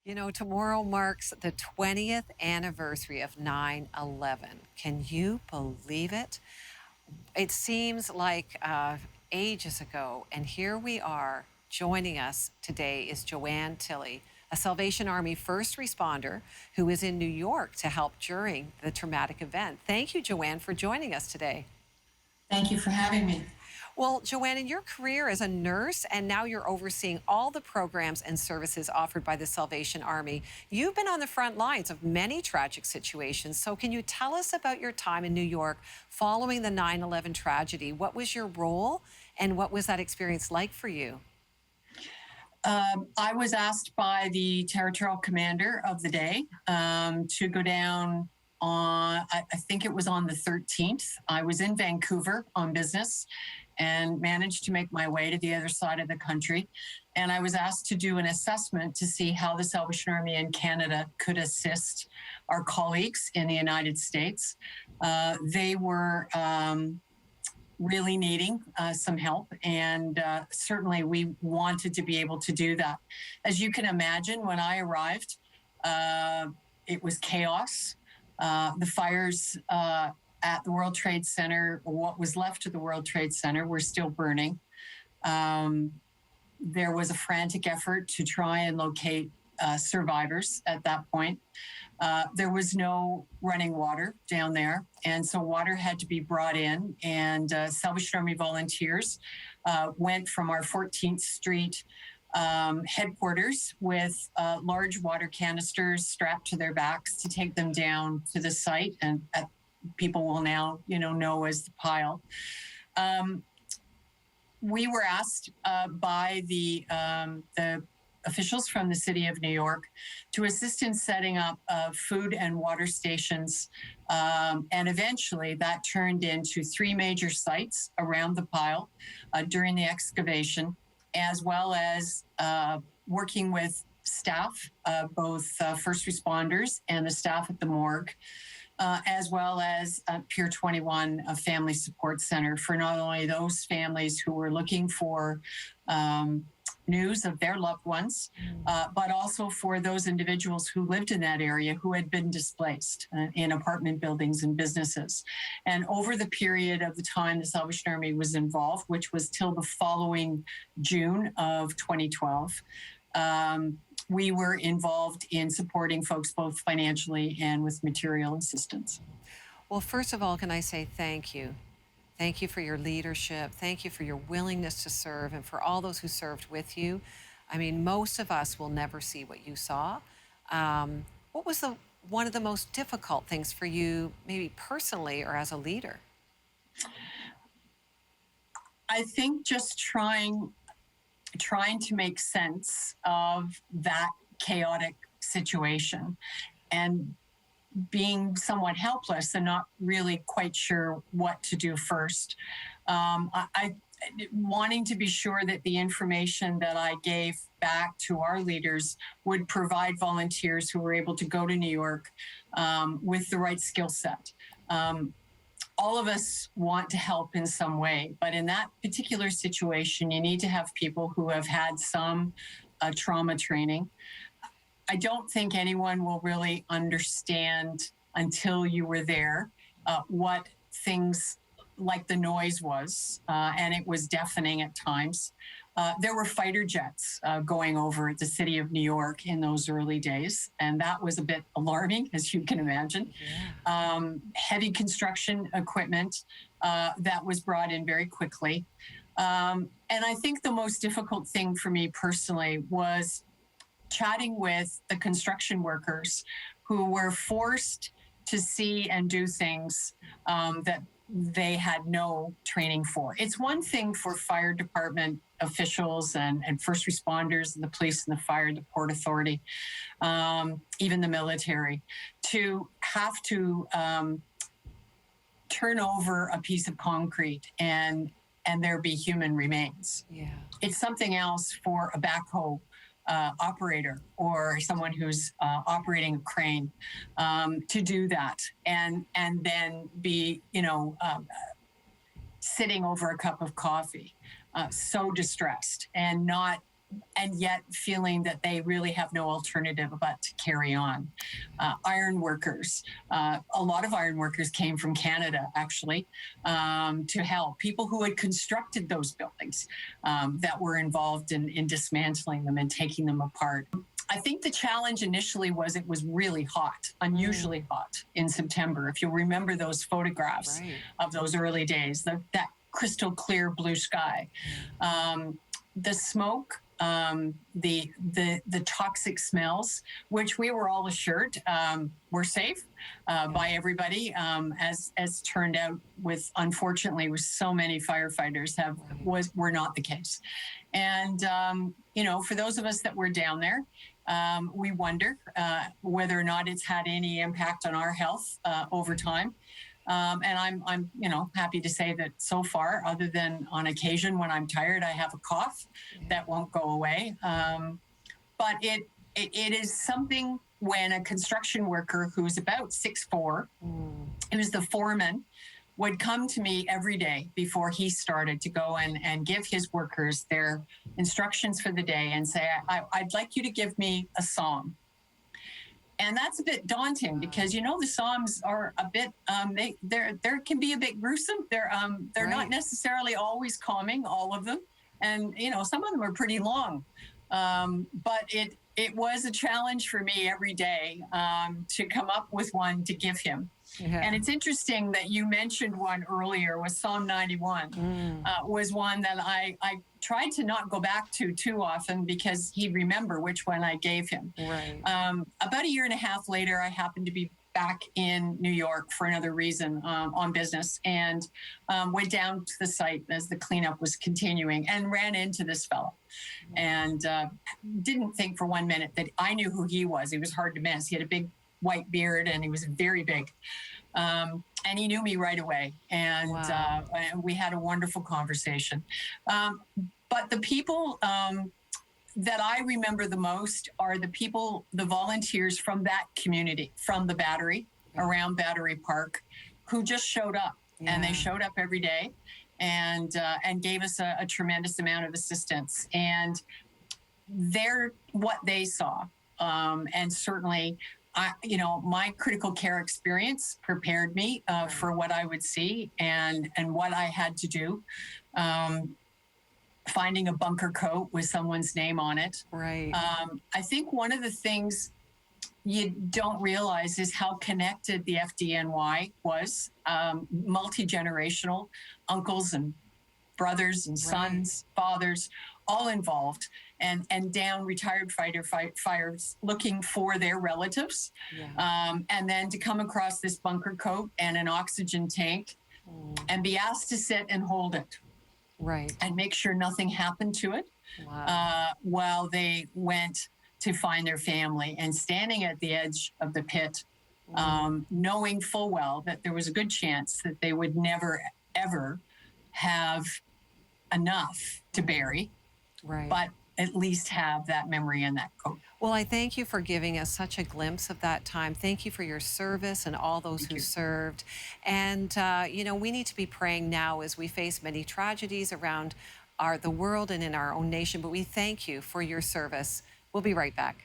You know, tomorrow marks the 20th anniversary of 9/11. Can you believe it? It seems like ages ago, and here we are. Joining us today is Joanne Tilley, a Salvation Army first responder who is in New York to help during the traumatic event. Thank you, Joanne, for joining us today. Thank you for having me. Well, Joanne, in your career as a nurse, and now you're overseeing all the programs and services offered by the Salvation Army, you've been on the front lines of many tragic situations. So can you tell us about your time in New York following the 9/11 tragedy? What was your role, and what was that experience like for you? I was asked by the territorial commander of the day to go down on, I think it was on the 13th. I was in Vancouver on business and managed to make my way to the other side of the country. And I was asked to do an assessment to see how the Salvation Army in Canada could assist our colleagues in the United States. They were really needing some help, and certainly we wanted to be able to do that. As you can imagine, when I arrived, it was chaos. The fires at the World Trade Center, or what was left of the World Trade Center, were still burning. There was a frantic effort to try and locate survivors at that point. There was no running water down there, and so water had to be brought in, and Salvation Army volunteers went from our 14th Street headquarters with large water canisters strapped to their backs to take them down to the site, and people will now know as the pile. We were asked by the officials from the city of New York to assist in setting up food and water stations. And eventually that turned into 3 major sites around the pile during the excavation, as well as working with staff, both first responders and the staff at the morgue, as well as Pier 21, a family support center for not only those families who were looking for news of their loved ones, but also for those individuals who lived in that area who had been displaced in apartment buildings and businesses. And over the period of the time the Salvation Army was involved, which was till the following June of 2012, we were involved in supporting folks both financially and with material assistance. Well, first of all, can I say thank you? Thank you for your leadership. Thank you for your willingness to serve, and for all those who served with you. I mean, most of us will never see what you saw. What was one of the most difficult things for you, maybe personally or as a leader? I think just trying to make sense of that chaotic situation and being somewhat helpless and not really quite sure what to do first. I wanting to be sure that the information that I gave back to our leaders would provide volunteers who were able to go to New York with the right skill set. All of us want to help in some way, but in that particular situation, you need to have people who have had some trauma training. I don't think anyone will really understand until you were there what things like the noise was, and it was deafening at times. There were fighter jets going over the city of New York in those early days, and that was a bit alarming, as you can imagine. Yeah. Heavy construction equipment that was brought in very quickly. And I think the most difficult thing for me personally was chatting with the construction workers who were forced to see and do things that they had no training for. It's one thing for fire department officials and first responders and the police and the fire and the Port Authority, even the military, to have to turn over a piece of concrete and there be human remains. Yeah. It's something else for a backhoe operator or someone who's operating a crane to do that and then be sitting over a cup of coffee, so distressed and not and yet feeling that they really have no alternative but to carry on. Iron workers, a lot of iron workers came from Canada, actually, to help. People who had constructed those buildings that were involved in dismantling them and taking them apart. I think the challenge initially was it was really hot, unusually hot in September. If you'll remember those photographs of those early days, that crystal clear blue sky, the smoke, the toxic smells, which we were all assured were safe by everybody, as turned out with, unfortunately, with so many firefighters were not the case. And for those of us that were down there, we wonder whether or not it's had any impact on our health over time. And I'm happy to say that so far, other than on occasion when I'm tired, I have a cough that won't go away. But it is something when a construction worker who's about 6'4", who's the foreman, would come to me every day before he started to go and give his workers their instructions for the day and say, I'd like you to give me a psalm. And that's a bit daunting because, the Psalms are a bit, they can be a bit gruesome. They're not necessarily always calming, all of them. And, some of them are pretty long. But it was a challenge for me every day to come up with one to give him. Yeah. And it's interesting that you mentioned one earlier, was Psalm 91, was one that I tried to not go back to too often because he'd remember which one I gave him. Right. About a year and a half later, I happened to be back in New York for another reason, on business, and went down to the site as the cleanup was continuing and ran into this fellow. And didn't think for 1 minute that I knew who he was. He was hard to miss. He had a big white beard and he was very big. And he knew me right away. And we had a wonderful conversation. But the people that I remember the most are the volunteers from that community, from the Battery, around Battery Park, who just showed up. And they showed up every day and gave us a tremendous amount of assistance. And what they saw. And certainly, my critical care experience prepared me for what I would see and what I had to do. Finding a bunker coat with someone's name on it. Right. I think one of the things you don't realize is how connected the FDNY was. Multi-generational, uncles and brothers and sons, fathers, all involved, and down retired fighters looking for their relatives. And then to come across this bunker coat and an oxygen tank and be asked to sit and hold it. Right. And make sure nothing happened to it while they went to find their family, and standing at the edge of the pit, knowing full well that there was a good chance that they would never, ever have enough to bury, but at least have that memory and that coat. Well, I thank you for giving us such a glimpse of that time. Thank you for your service and all those who served. And, we need to be praying now as we face many tragedies around the world and in our own nation. But we thank you for your service. We'll be right back.